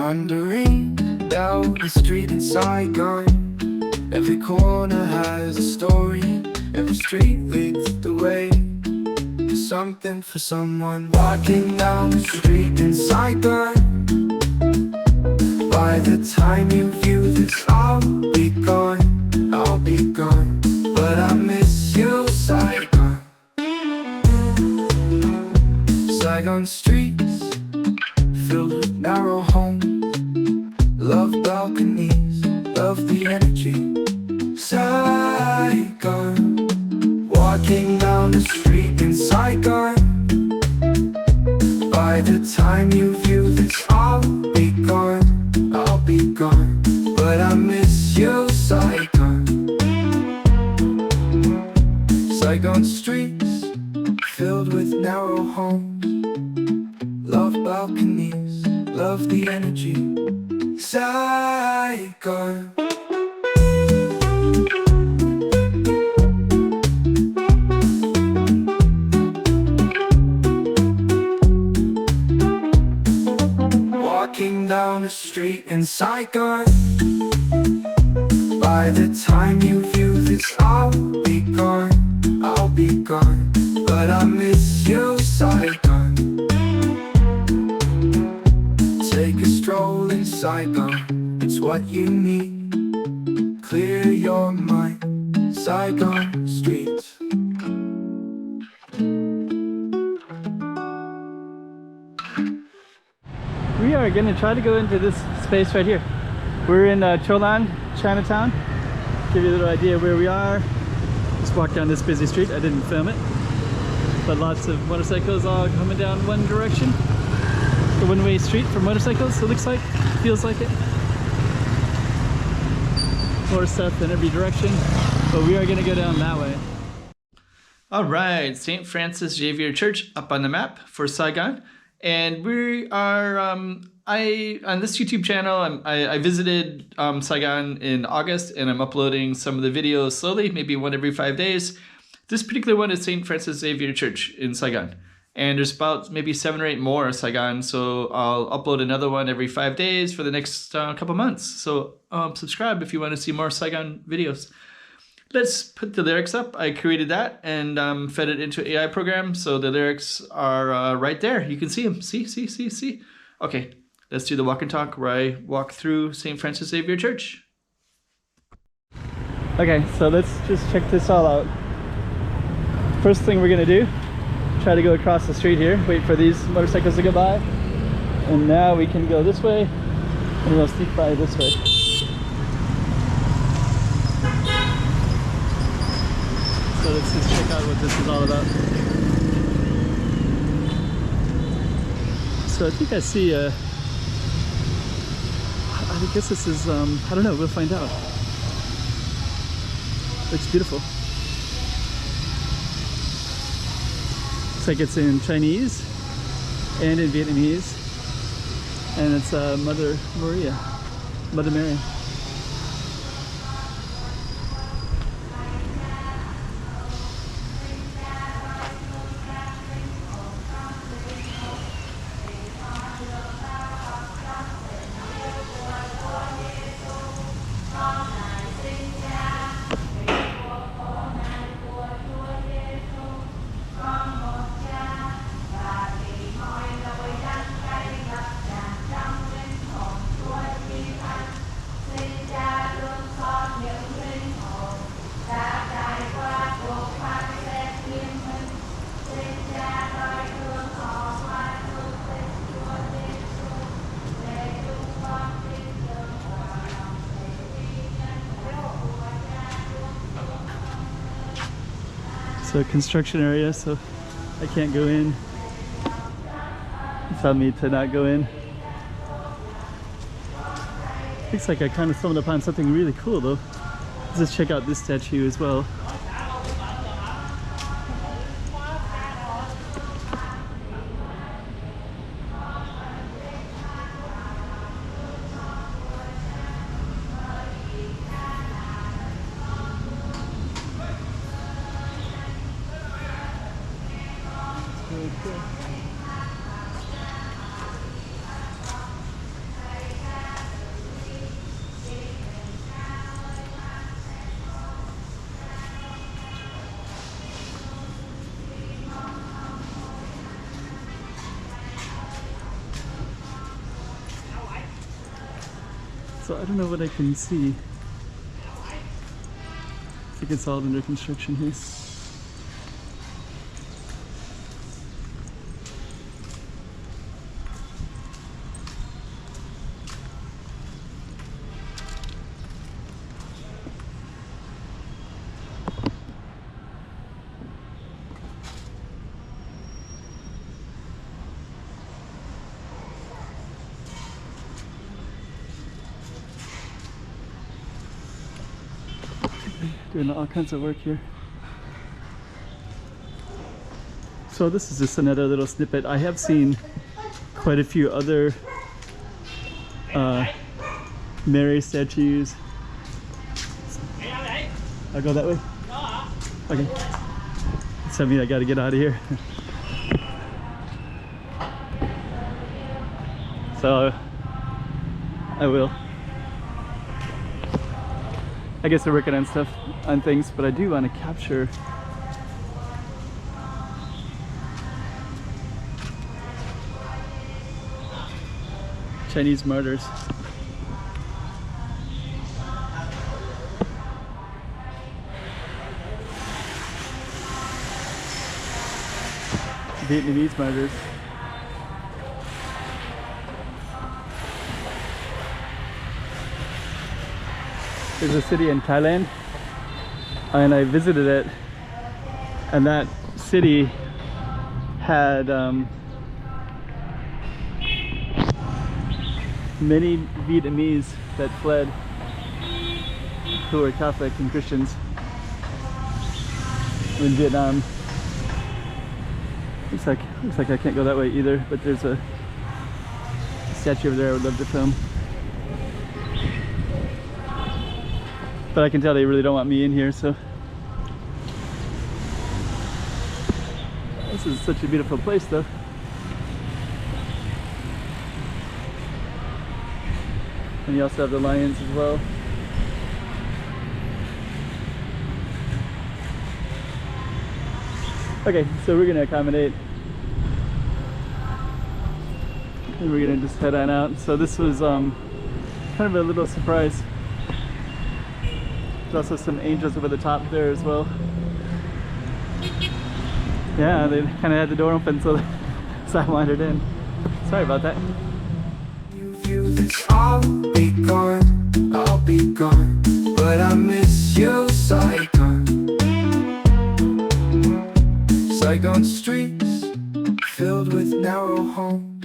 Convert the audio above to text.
Wandering down the street in Saigon. Every corner has a story, every street leads the way to something for someone. Walking down the street in Saigon. By the time you view this, I'll be gone, I'll be gone. But I miss you, Saigon. Saigon streets filled with narrow homes, love balconies, love the energy. Saigon, walking down the street in Saigon. By the time you view this, I'll be gone, I'll be gone. But I miss you, Saigon. Saigon streets filled with narrow homes, love balconies, love the energy. Saigon. Walking down the street in Saigon. By the time you view this, I'll be gone, I'll be gone. But I miss you, Saigon. Take a stroll in Saigon, it's what you need. Clear your mind, Saigon streets. We are going to try to go into this space right here. We're in Cholan, Chinatown. Give you a little idea of where we are. Just walk down this busy street. I didn't film it, but lots of motorcycles all coming down one direction. The one-way street for motorcycles, it looks like, feels like it. More stuff in every direction, but we are going to go down that way. All right, St. Francis Xavier Church up on the map for Saigon. And we are, on this YouTube channel, I visited Saigon in August, and I'm uploading some of the videos slowly, maybe one every 5 days. This particular one is St. Francis Xavier Church in Saigon. And there's about maybe 7 or 8 more Saigon, so I'll upload another one every 5 days for the next couple months. So subscribe if you want to see more Saigon videos. Let's put the lyrics up. I created that and fed it into an AI program, so the lyrics are right there. You can see them. See. Okay, let's do the walk and talk where I walk through St. Francis Xavier Church. Okay, so let's just check this all out. First thing we're gonna do, try to go across the street here, wait for these motorcycles to go by, and now we can go this way, and we'll sneak by this way. So let's just check out what this is all about. So I think I see I guess this is, I don't know, we'll find out. Looks beautiful. Looks like it's in Chinese and in Vietnamese. And it's Mother Mary. So construction area, so I can't go in. Tell me to not go in. Looks like I kind of stumbled upon something really cool though. Let's just check out this statue as well. So I don't know what I can see. I think it's all under construction here. Doing all kinds of work here. So this is just another little snippet. I have seen quite a few other Mary statues. I'll go that way? Okay. Tell me I gotta get out of here. So I will. I guess they're working on stuff, on things, but I do want to capture Chinese martyrs. Vietnamese martyrs. There's a city in Thailand, and I visited it, and that city had many Vietnamese that fled who were Catholic and Christians in Vietnam. Looks like I can't go that way either, but there's a statue over there I would love to film. But I can tell they really don't want me in here, so. This is such a beautiful place though. And you also have the lions as well. Okay, so we're gonna accommodate. And we're gonna just head on out. So this was kind of a little surprise. There's also some angels over the top there as well. Yeah, they kind of had the door open, so I wandered in. Sorry about that. You view this, I'll be gone, but I miss you, Saigon. Saigon streets filled with narrow homes.